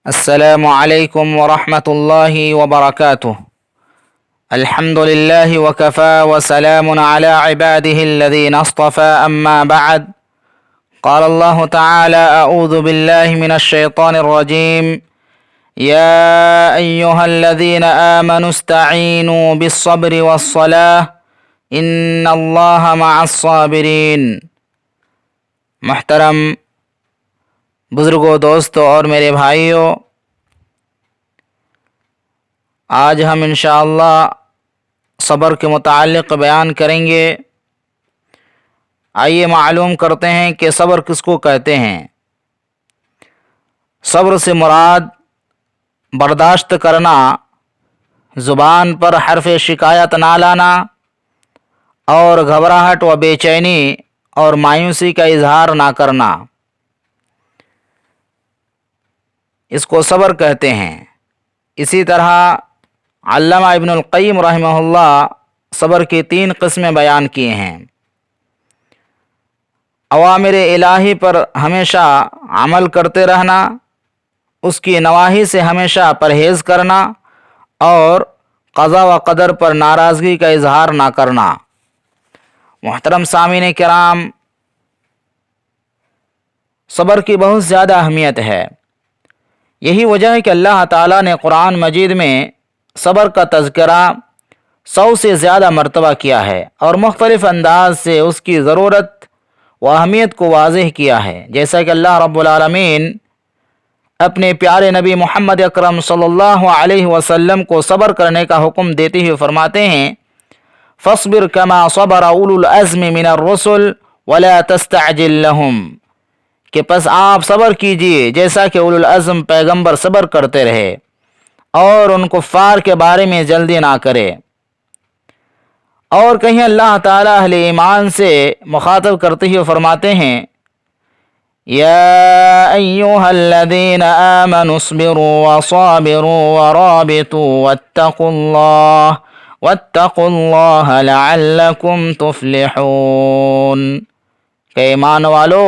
السلام علیکم ورحمۃ اللہ وبرکاتہ۔ الحمد للہ وکفى وسلام علی عباده الذین اصطفى اما بعد قال اللہ تعالی اعوذ باللہ من الشیطان الرجیم یا ایہا الذین آمنوا استعینوا بالصبر والصلاة ان اللہ مع الصابرین۔ محترم بزرگوں، دوستوں اور میرے بھائیوں، آج ہم انشاءاللہ صبر کے متعلق بیان کریں گے۔ آئیے معلوم کرتے ہیں کہ صبر کس کو کہتے ہیں۔ صبر سے مراد برداشت کرنا، زبان پر حرف شکایت نہ لانا اور گھبراہٹ و بے چینی اور مایوسی کا اظہار نہ کرنا، اس کو صبر کہتے ہیں۔ اسی طرح علامہ ابن القیم رحمہ اللہ صبر کی 3 قسمیں بیان کیے ہیں۔ اوامر الہی پر ہمیشہ عمل کرتے رہنا، اس کی نواہی سے ہمیشہ پرہیز کرنا اور قضا و قدر پر ناراضگی کا اظہار نہ کرنا۔ محترم سامعین کرام، صبر کی بہت زیادہ اہمیت ہے۔ یہی وجہ ہے کہ اللہ تعالیٰ نے قرآن مجید میں صبر کا تذکرہ 100 سے زیادہ مرتبہ کیا ہے اور مختلف انداز سے اس کی ضرورت و اہمیت کو واضح کیا ہے، جیسا کہ اللہ رب العالمین اپنے پیارے نبی محمد اکرم صلی اللہ علیہ وسلم کو صبر کرنے کا حکم دیتے ہوئے فرماتے ہیں فاصبر کما صبر اولو العزم من الرسل ولا تستعجل لهم، کہ پس آپ صبر کیجئے جیسا کہ اولو العزم پیغمبر صبر کرتے رہے اور ان کفار کے بارے میں جلدی نہ کرے۔ اور کہیں اللہ تعالیٰ اہل ایمان سے مخاطب کرتے ہوئے فرماتے ہیں یا ایہا الذین آمنوا اصبروا وصابروا ورابطوا واتقوا اللہ لعلکم تفلحون، کہ ایمان والو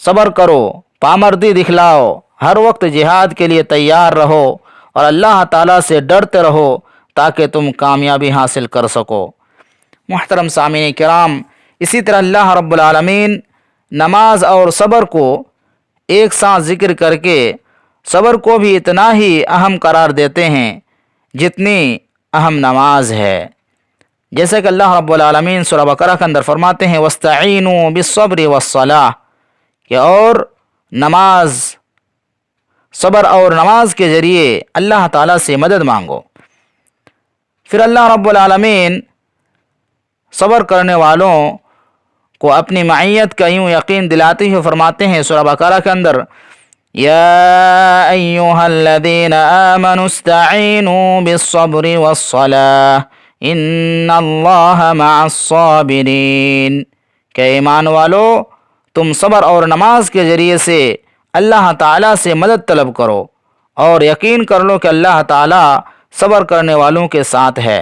صبر کرو، پامردی دکھلاؤ، ہر وقت جہاد کے لیے تیار رہو اور اللہ تعالیٰ سے ڈرتے رہو تاکہ تم کامیابی حاصل کر سکو۔ محترم سامعین کرام، اسی طرح اللہ رب العالمین نماز اور صبر کو ایک ساتھ ذکر کر کے صبر کو بھی اتنا ہی اہم قرار دیتے ہیں جتنی اہم نماز ہے، جیسے کہ اللہ رب العالمین سورہ بقرہ کے اندر فرماتے ہیں وَاسْتَعِینُوا بِالصَّبْرِ وَالصَّلَاةِ، کہ اور نماز، صبر اور نماز کے ذریعے اللہ تعالیٰ سے مدد مانگو۔ پھر اللہ رب العالمین صبر کرنے والوں کو اپنی معیت کا یوں یقین دلاتے ہوئے فرماتے ہیں سورہ بقرہ کے اندر یا ایہا الذین آمنوا استعینوا بالصبر والصلاة ان اللہ مع الصابرین، کہ ایمان والو تم صبر اور نماز کے ذریعے سے اللہ تعالیٰ سے مدد طلب کرو اور یقین کر لو کہ اللہ تعالیٰ صبر کرنے والوں کے ساتھ ہے۔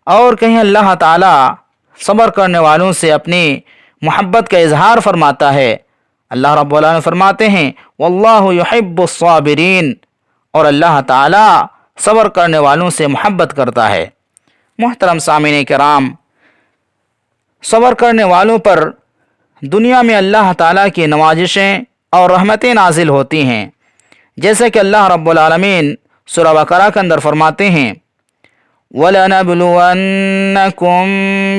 اور کہیں اللہ تعالیٰ صبر کرنے والوں سے اپنی محبت کا اظہار فرماتا ہے۔ اللہ رب العالمین فرماتے ہیں واللہ یحب الصابرین، اور اللہ تعالیٰ صبر کرنے والوں سے محبت کرتا ہے۔ محترم سامعین کرام، صبر کرنے والوں پر دنیا میں اللہ تعالیٰ کی نوازشیں اور رحمتیں نازل ہوتی ہیں، جیسے کہ اللہ رب العالمین سورہ بقرہ کے اندر فرماتے ہیں وَلَنَبْلُوَنَّكُمْ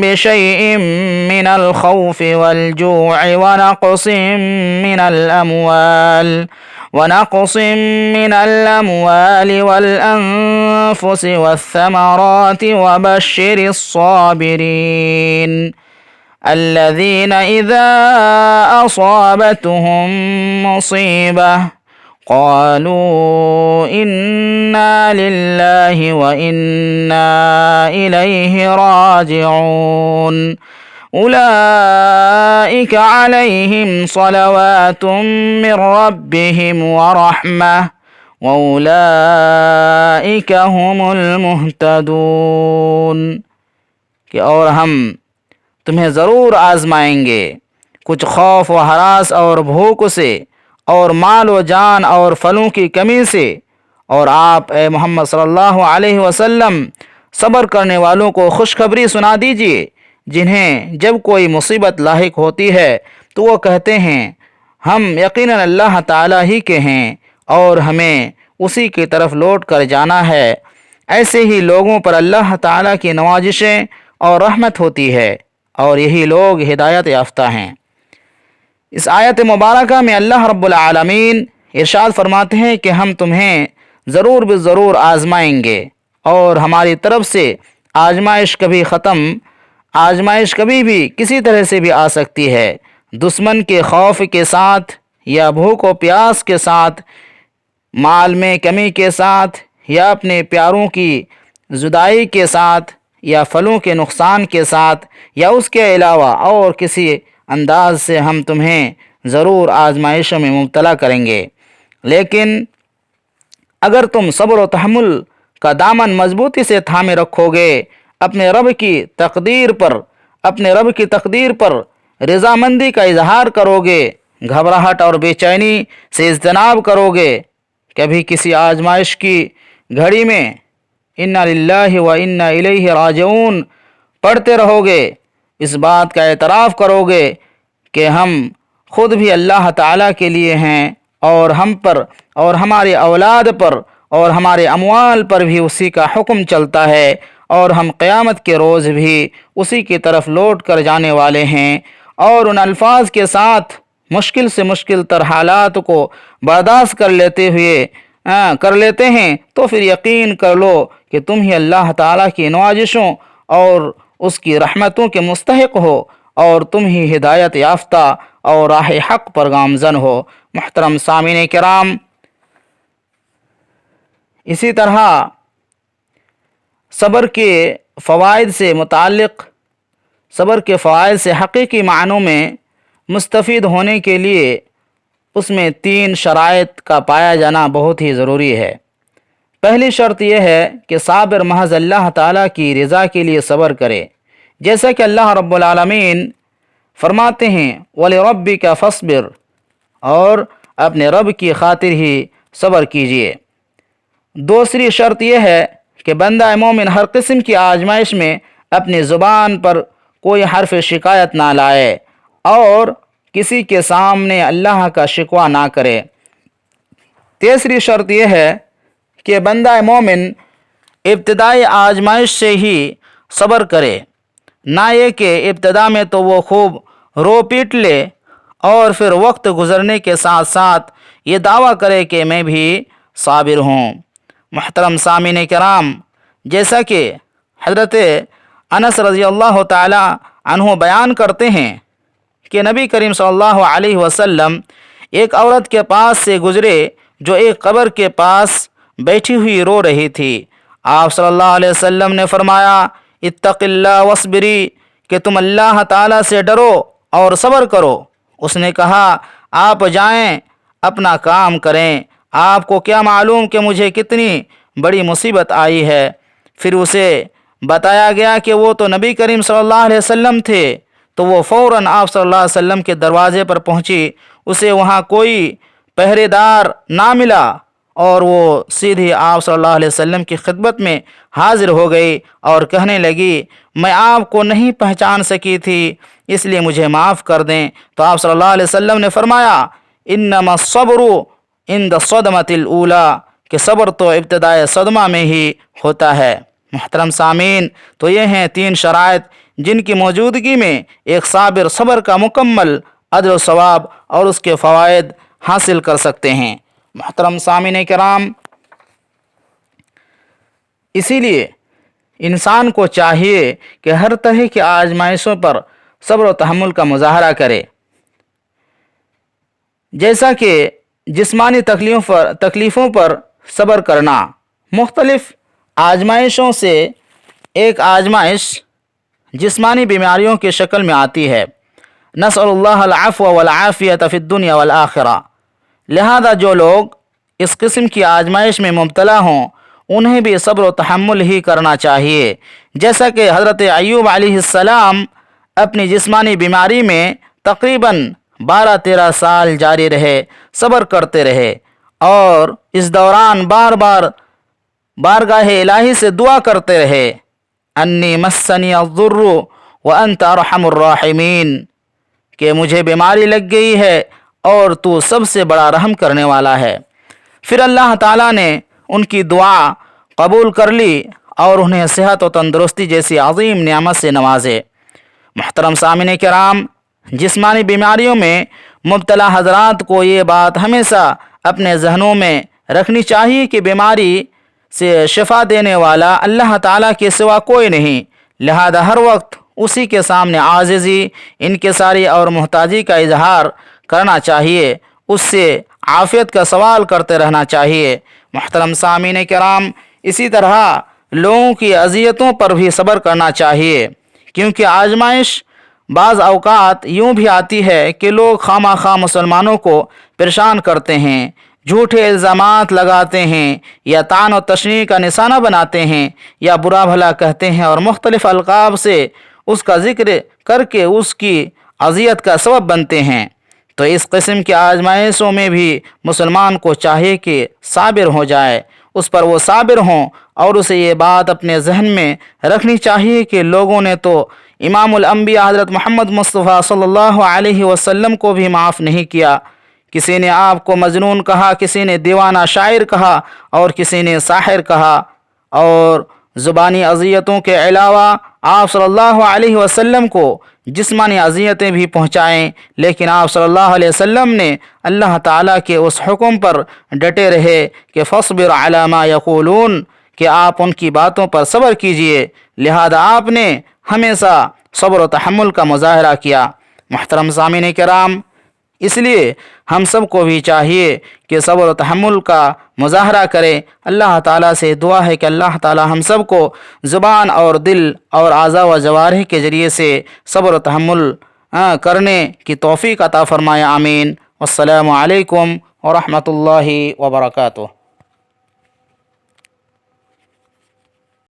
بِشَيْءٍ مِّنَ الْخَوْفِ وَالْجُوعِ ونقص من الأموال والأنفس والثمرات وبشر الصابرين الذين إذا أصابتهم مصيبة قالوا إنا لله وإنا إليه راجعون أولئك عليهم صلوات من ربهم ورحمة وأولئك هم المهتدون، کہ اور ہم تمہیں ضرور آزمائیں گے کچھ خوف و ہراس اور بھوک سے اور مال و جان اور پھلوں کی کمی سے، اور آپ اے محمد صلی اللہ علیہ وسلم صبر کرنے والوں کو خوشخبری سنا دیجیے، جنہیں جب کوئی مصیبت لاحق ہوتی ہے تو وہ کہتے ہیں ہم یقیناً اللہ تعالیٰ ہی کے ہیں اور ہمیں اسی کی طرف لوٹ کر جانا ہے۔ ایسے ہی لوگوں پر اللہ تعالیٰ کی نوازشیں اور رحمت ہوتی ہے، اور یہی لوگ ہدایت یافتہ ہیں۔ اس آیت مبارکہ میں اللہ رب العالمین ارشاد فرماتے ہیں کہ ہم تمہیں ضرور بالضرور آزمائیں گے، اور ہماری طرف سے آزمائش کبھی بھی کسی طرح سے بھی آ سکتی ہے، دشمن کے خوف کے ساتھ، یا بھوک و پیاس کے ساتھ، مال میں کمی کے ساتھ، یا اپنے پیاروں کی جدائی کے ساتھ، یا پھلوں کے نقصان کے ساتھ، یا اس کے علاوہ اور کسی انداز سے ہم تمہیں ضرور آزمائشوں میں مبتلا کریں گے۔ لیکن اگر تم صبر و تحمل کا دامن مضبوطی سے تھامے رکھو گے، اپنے رب کی تقدیر پر رضامندی کا اظہار کرو گے، گھبراہٹ اور بے چینی سے اجتناب کرو گے، کبھی کسی آزمائش کی گھڑی میں انا للہ و انا الیہ راجعون پڑھتے رہو گے، اس بات کا اعتراف کرو گے کہ ہم خود بھی اللہ تعالیٰ کے لیے ہیں، اور ہم پر اور ہماری اولاد پر اور ہمارے اموال پر بھی اسی کا حکم چلتا ہے، اور ہم قیامت کے روز بھی اسی کی طرف لوٹ کر جانے والے ہیں، اور ان الفاظ کے ساتھ مشکل سے مشکل تر حالات کو برداشت کر لیتے ہیں، تو پھر یقین کر لو کہ تم ہی اللہ تعالیٰ کی نوازشوں اور اس کی رحمتوں کے مستحق ہو، اور تم ہی ہدایت یافتہ اور راہ حق پر گامزن ہو۔ محترم سامعین کرام، اسی طرح صبر کے فوائد سے حقیقی معنوں میں مستفید ہونے کے لیے اس میں 3 شرائط کا پایا جانا بہت ہی ضروری ہے۔ پہلی شرط یہ ہے کہ صابر محض اللہ تعالیٰ کی رضا کے لیے صبر کرے، جیسا کہ اللہ رب العالمین فرماتے ہیں وَلِرَبِّكَ فَاصْبِرْ، اور اپنے رب کی خاطر ہی صبر کیجیے۔ دوسری شرط یہ ہے کہ بندہ مومن ہر قسم کی آزمائش میں اپنی زبان پر کوئی حرف شکایت نہ لائے اور کسی کے سامنے اللہ کا شکوہ نہ کرے۔ تیسری شرط یہ ہے کہ بندہ مومن ابتدائی آزمائش سے ہی صبر کرے، نہ یہ کہ ابتدا میں تو وہ خوب رو پیٹ لے اور پھر وقت گزرنے کے ساتھ ساتھ یہ دعویٰ کرے کہ میں بھی صابر ہوں۔ محترم سامعین کرام، جیسا کہ حضرت انس رضی اللہ تعالی عنہ بیان کرتے ہیں کہ نبی کریم صلی اللہ علیہ وسلم ایک عورت کے پاس سے گزرے جو ایک قبر کے پاس بیٹھی ہوئی رو رہی تھی۔ آپ صلی اللہ علیہ وسلم نے فرمایا اتق اللہ واصبری، کہ تم اللہ تعالیٰ سے ڈرو اور صبر کرو۔ اس نے کہا آپ جائیں اپنا کام کریں، آپ کو کیا معلوم کہ مجھے کتنی بڑی مصیبت آئی ہے۔ پھر اسے بتایا گیا کہ وہ تو نبی کریم صلی اللہ علیہ وسلم تھے، تو وہ فوراً آپ صلی اللہ علیہ وسلم کے دروازے پر پہنچی۔ اسے وہاں کوئی پہرے دار نہ ملا اور وہ سیدھی آپ صلی اللہ علیہ وسلم کی خدمت میں حاضر ہو گئی اور کہنے لگی میں آپ کو نہیں پہچان سکی تھی، اس لیے مجھے معاف کر دیں۔ تو آپ صلی اللہ علیہ وسلم نے فرمایا انما الصبر عند الصدمۃ الاولی، کہ صبر تو ابتدائے صدمہ میں ہی ہوتا ہے۔ محترم سامعین، تو یہ ہیں 3 شرائط جن کی موجودگی میں ایک صابر صبر کا مکمل اجر و ثواب اور اس کے فوائد حاصل کر سکتے ہیں۔ محترم سامعین کرام، اسی لیے انسان کو چاہیے کہ ہر طرح کی آزمائشوں پر صبر و تحمل کا مظاہرہ کرے، جیسا کہ جسمانی تکلیفوں پر صبر کرنا۔ مختلف آزمائشوں سے ایک آزمائش جسمانی بیماریوں کی شکل میں آتی ہے۔ نسأل اللہ العفو والعافیۃ فی الدنیا والآخرہ، لہذا جو لوگ اس قسم کی آزمائش میں مبتلا ہوں انہیں بھی صبر و تحمل ہی کرنا چاہیے، جیسا کہ حضرت ایوب علیہ السلام اپنی جسمانی بیماری میں تقریباً 12-13 سال جاری رہے، صبر کرتے رہے، اور اس دوران بار بار بارگاہ الہی سے دعا کرتے رہے، انی مسنی الضر وانت ارحم الراحمین، کہ مجھے بیماری لگ گئی ہے اور تو سب سے بڑا رحم کرنے والا ہے۔ پھر اللہ تعالیٰ نے ان کی دعا قبول کر لی اور انہیں صحت و تندرستی جیسی عظیم نعمت سے نوازے۔ محترم سامعین کرام، جسمانی بیماریوں میں مبتلا حضرات کو یہ بات ہمیشہ اپنے ذہنوں میں رکھنی چاہیے کہ بیماری سے شفا دینے والا اللہ تعالیٰ کے سوا کوئی نہیں، لہذا ہر وقت اسی کے سامنے عاجزی، انکساری اور محتاجی کا اظہار کرنا چاہیے، اس سے عافیت کا سوال کرتے رہنا چاہیے۔ محترم سامعین کرام، اسی طرح لوگوں کی اذیتوں پر بھی صبر کرنا چاہیے، کیونکہ آزمائش بعض اوقات یوں بھی آتی ہے کہ لوگ خواہ مخواہ مسلمانوں کو پریشان کرتے ہیں، جھوٹے الزامات لگاتے ہیں، یا طعن و تشنیع کا نشانہ بناتے ہیں، یا برا بھلا کہتے ہیں اور مختلف القاب سے اس کا ذکر کر کے اس کی اذیت کا سبب بنتے ہیں۔ تو اس قسم کی آزمائشوں میں بھی مسلمان کو چاہیے کہ صابر ہو جائے، اس پر وہ صابر ہوں، اور اسے یہ بات اپنے ذہن میں رکھنی چاہیے کہ لوگوں نے تو امام الانبیاء حضرت محمد مصطفیٰ صلی اللہ علیہ وسلم کو بھی معاف نہیں کیا۔ کسی نے آپ کو مجنون کہا، کسی نے دیوانہ شاعر کہا، اور کسی نے ساحر کہا، اور زبانی اذیتوں کے علاوہ آپ صلی اللہ علیہ وسلم کو جسمانی اذیتیں بھی پہنچائیں، لیکن آپ صلی اللہ علیہ وسلم نے اللہ تعالیٰ کے اس حکم پر ڈٹے رہے کہ فاصبر علی ما یقولون، کہ آپ ان کی باتوں پر صبر کیجئے، لہذا آپ نے ہمیشہ صبر و تحمل کا مظاہرہ کیا۔ محترم سامعین کرام، اس لیے ہم سب کو بھی چاہیے کہ صبر و تحمل کا مظاہرہ کریں۔ اللہ تعالیٰ سے دعا ہے کہ اللہ تعالیٰ ہم سب کو زبان اور دل اور اعضاء و جوارح کے ذریعے سے صبر و تحمل کرنے کی توفیق عطا فرمائے، آمین۔ والسلام علیکم ورحمۃ اللہ وبرکاتہ۔